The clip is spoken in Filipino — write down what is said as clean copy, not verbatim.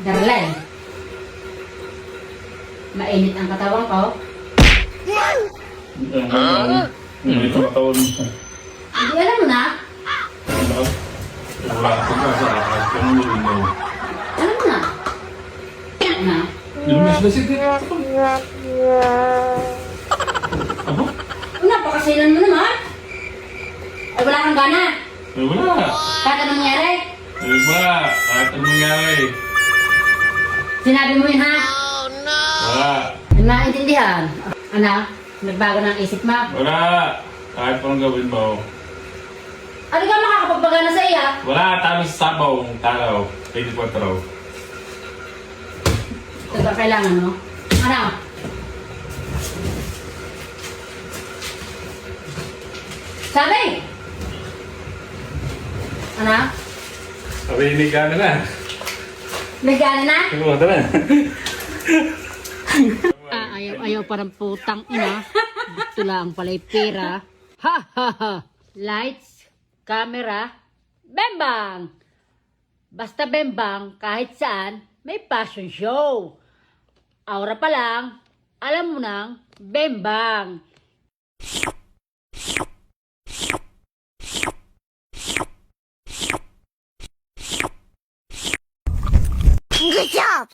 Darlene, mainit ang katawan ko. Ito katawan mo. Hindi alam mo na. Wala ka pa sa lahat. Anong gawin mo? Alam mo na. Na? Lumis na siya din. Abo? Napakasilan mo naman. Ay, wala kang gana. Ay, wala. Kahit anong nangyari. Ay, wala. Kahit anong mangyari. Sinabi mo yun, ha? Wala. May maintindihan. Ano? Nagbago ng isip mo. Wala. Kahit anong gawin mo. Ano ka makakapagbagana sa iya? Wala. Tama sa sabaw. Taraw. 24. Ito ba kailangan, no? Ano? Sabi! Ano? Parinig ka na na. Nagana na? Oo, tara. Ayaw parang putang ina. Gusto lang pala'y pera. Ha ha ha. Lights, camera, bembang! Basta bembang, kahit saan, may fashion show. Aura pa lang, alam mo nang, bembang. Good job!